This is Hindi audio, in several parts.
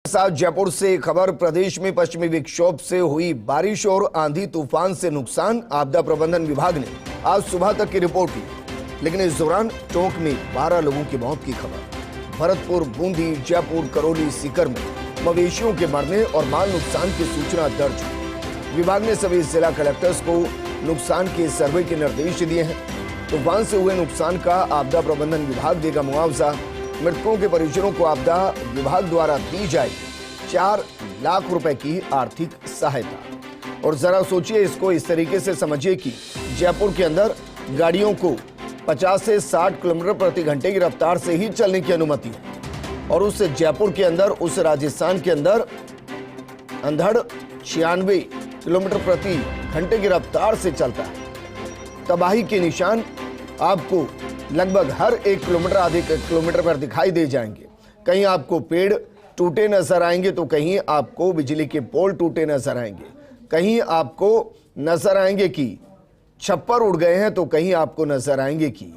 साथ जयपुर से खबर। प्रदेश में पश्चिमी विक्षोभ से हुई बारिश और आंधी तूफान से नुकसान। आपदा प्रबंधन विभाग ने आज सुबह तक की रिपोर्ट की, लेकिन इस दौरान टोंक में 12 लोगों की मौत की खबर। भरतपुर, बूंदी, जयपुर, करौली, सीकर में मवेशियों के मरने और माल नुकसान की सूचना दर्ज हुई। विभाग ने सभी जिला कलेक्टर्स को नुकसान के सर्वे के निर्देश दिए हैं। तूफान से हुए नुकसान का आपदा प्रबंधन विभाग देगा मुआवजा। मृतकों के परिजनों को आपदा विभाग द्वारा दी जाएगी 4 लाख रुपए की आर्थिक सहायता। और जरा सोचिए, इसको इस तरीके से समझिए कि जयपुर के अंदर गाड़ियों को 50 से 60 किलोमीटर प्रति घंटे की रफ्तार से ही चलने की अनुमति है, और उस जयपुर के अंदर, उस राजस्थान के अंदर अंधड़ 96 किलोमीटर प्रति घंटे की रफ्तार से चलता है। तबाही के निशान आपको लगभग हर 1 किलोमीटर, आधे किलोमीटर पर दिखाई दे जाएंगे। कहीं आपको पेड़ टूटे नजर आएंगे तो कहीं आपको बिजली के पोल टूटे नजर आएंगे। कहीं आपको नजर आएंगे कि छप्पर उड़ गए हैं तो कहीं आपको नजर आएंगे कि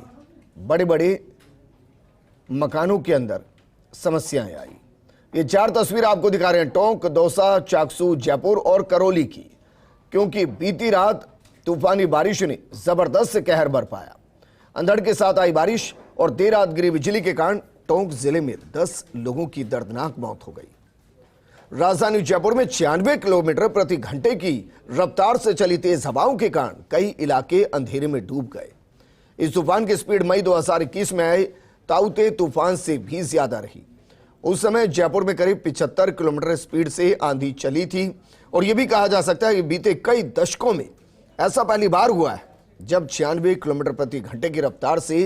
बड़े बड़े मकानों के अंदर समस्याएं आई। ये 4 तस्वीर आपको दिखा रहे हैं टोंक, दौसा, चाकसू, जयपुर और करौली की, क्योंकि बीती रात तूफानी बारिश ने जबरदस्त कहर बरपाया। अंधड़ के साथ आई बारिश और देर रात गिरी बिजली के कारण टोंक जिले में 10 लोगों की दर्दनाक मौत हो गई। राजधानी जयपुर में 96 किलोमीटर प्रति घंटे की रफ्तार से चली तेज हवाओं के कारण कई इलाके अंधेरे में डूब गए। इस तूफान की स्पीड मई 2021 में आए ताउते तूफान से भी ज्यादा रही। उस समय जयपुर में करीब 75 किलोमीटर स्पीड से आंधी चली थी, और यह भी कहा जा सकता है कि बीते कई दशकों में ऐसा पहली बार हुआ है जब 96 किलोमीटर प्रति घंटे की रफ्तार से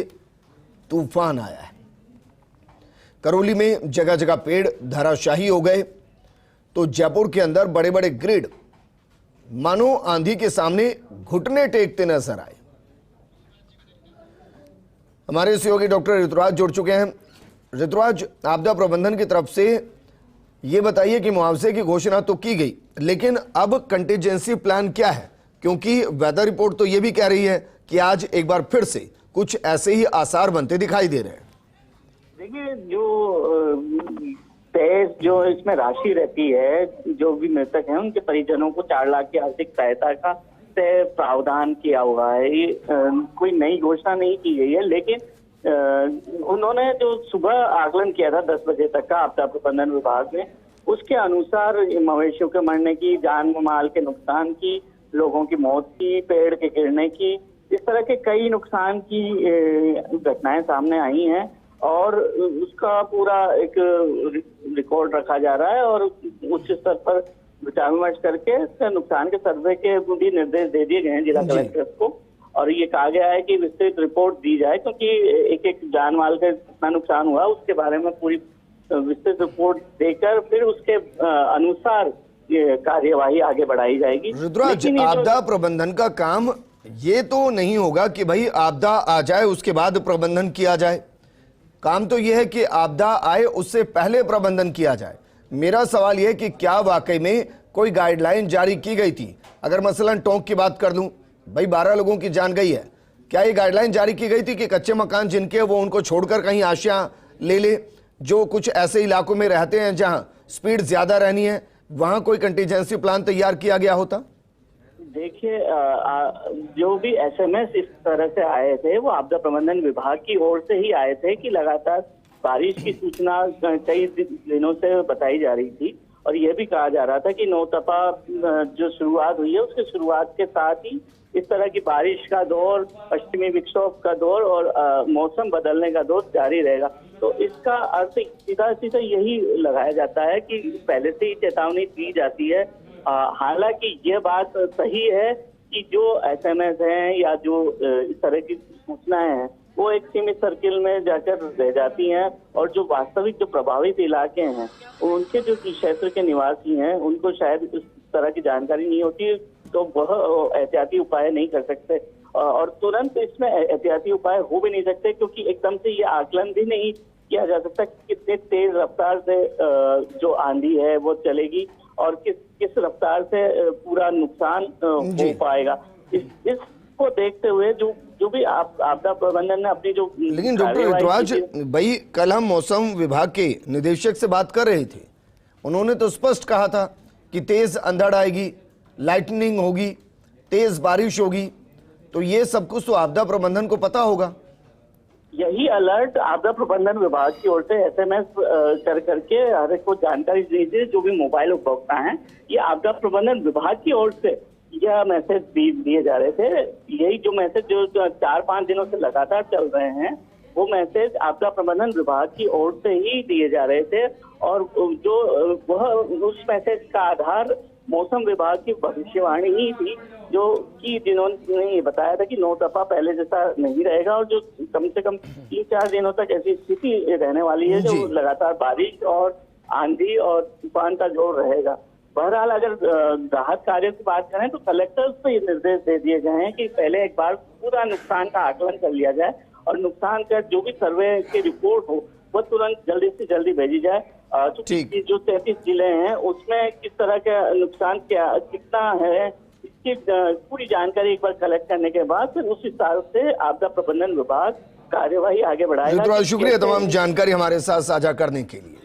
तूफान आया है। करौली में जगह जगह पेड़ धराशायी हो गए, तो जयपुर के अंदर बड़े बड़े ग्रिड मानो आंधी के सामने घुटने टेकते नजर आए। हमारे सहयोगी डॉक्टर ऋतुराज जुड़ चुके हैं। ऋतुराज, आपदा प्रबंधन की तरफ से यह बताइए कि मुआवजे की घोषणा तो की गई, लेकिन अब कंटीजेंसी प्लान क्या है? क्योंकि वेदर रिपोर्ट तो ये भी कह रही है कि आज एक बार फिर से कुछ ऐसे ही आसार बनते दिखाई दे रहे हैं। देखिए, जो इसमें राशि रहती है, जो भी मृतक हैं उनके परिजनों को 4 लाख की आर्थिक सहायता का प्रावधान किया हुआ है। ये कोई नई घोषणा नहीं की गई है, लेकिन उन्होंने जो सुबह आकलन किया था 10 बजे तक का आपदा प्रबंधन विभाग ने, उसके अनुसार मवेशियों के मरने की, जान माल के नुकसान की, लोगों की मौत की, पेड़ के गिरने की, इस तरह के कई नुकसान की घटनाएं सामने आई हैं, और उसका पूरा एक रिकॉर्ड रखा जा रहा है, और उच्च स्तर पर विचार विमर्श करके नुकसान के सर्वे के भी निर्देश दे दिए गए हैं जिला कलेक्टर्स को। और ये कहा गया है कि विस्तृत रिपोर्ट दी जाए, क्योंकि एक एक जान माल का कितना नुकसान हुआ उसके बारे में पूरी विस्तृत रिपोर्ट देकर फिर उसके अनुसार ये कार्यवाही आगे बढ़ाई जाएगी। रुद्राज, आपदा प्रबंधन का काम ये तो नहीं होगा कि भाई आपदा आ जाए उसके बाद प्रबंधन किया जाए। काम तो यह है कि आपदा आए उससे पहले प्रबंधन किया जाए। मेरा सवाल यह है कि क्या वाकई में कोई गाइडलाइन जारी की गई थी? अगर मसलन टोंक की बात कर लूं, भाई 12 लोगों की जान गई है, क्या ये गाइडलाइन जारी की गई थी कि कच्चे मकान जिनके वो उनको छोड़कर कहीं आशियां ले ले? जो कुछ ऐसे इलाकों में रहते हैं जहां स्पीड ज्यादा रहनी है, वहां कोई कंटीजेंसी प्लान तैयार किया गया होता? देखिए, जो भी एसएमएस इस तरह से आए थे वो आपदा प्रबंधन विभाग की ओर से ही आए थे कि लगातार बारिश की सूचना कई दिनों से बताई जा रही थी, और यह भी कहा जा रहा था कि नौतपा जो शुरुआत हुई है उसके शुरुआत के साथ ही इस तरह की बारिश का दौर, पश्चिमी विक्षोभ का दौर और मौसम बदलने का दौर जारी रहेगा। तो इसका अर्थ सीधा सीधा यही लगाया जाता है कि पहले से ही चेतावनी दी जाती है। हालांकि ये बात सही है कि जो एसएमएस हैं या जो इस तरह की सूचनाएं हैं वो एक सीमित सर्किल में जाकर रह जाती हैं, और जो वास्तविक जो प्रभावित इलाके हैं उनके जो क्षेत्र के निवासी हैं उनको शायद इस तरह की जानकारी नहीं होती, तो वह एहतियाती उपाय नहीं कर सकते, और तुरंत इसमें एहतियाती उपाय हो भी नहीं सकते, क्योंकि एकदम से ये आकलन भी नहीं किया जा सकता कि कितने तेज रफ्तार से जो आंधी है वो चलेगी और किस रफ्तार से पूरा नुकसान हो पाएगा। इसको देखते हुए जो भी आपदा प्रबंधन ने अपनी जो, लेकिन डॉक्टर ऋतुराज भाई, कल हम मौसम विभाग के निदेशक से बात कर रहे थे, उन्होंने तो स्पष्ट कहा था कि तेज अंधड़ आएगी, लाइटनिंग होगी, तेज बारिश होगी, तो ये सब कुछ तो आपदा प्रबंधन को पता होगा। यही अलर्ट आपदा प्रबंधन विभाग की ओर से एसएमएस कर करके हर एक को जानकारी दी थी, जो भी मोबाइल उपभोक्ता हैं, ये आपदा प्रबंधन विभाग की ओर से यह मैसेज दिए जा रहे थे। यही जो मैसेज जो 4-5 दिनों से लगातार चल रहे हैं, वो मैसेज आपदा प्रबंधन विभाग की ओर से ही दिए जा रहे थे। और जो वह उस मैसेज का आधार मौसम विभाग की भविष्यवाणी ही थी, जो कि जिन्होंने ये बताया था कि 9 दफा पहले जैसा नहीं रहेगा और जो कम से कम 3-4 दिनों तक ऐसी स्थिति रहने वाली है, जो लगातार बारिश और आंधी और तूफान का जोर रहेगा। बहरहाल अगर राहत कार्य की बात करें तो कलेक्टर्स को ये निर्देश दे दिए गए हैं कि पहले एक बार पूरा नुकसान का आकलन कर लिया जाए और नुकसान का जो भी सर्वे की रिपोर्ट हो वो तुरंत जल्दी से जल्दी भेजी जाए। क्योंकि जो 33 जिले हैं उसमें किस तरह का नुकसान कितना है, इसकी पूरी जानकारी एक बार कलेक्ट करने के बाद फिर उस हिसाब से आपदा प्रबंधन विभाग कार्यवाही आगे बढ़ाएगा। शुक्रिया तमाम जानकारी हमारे साथ साझा करने के लिए।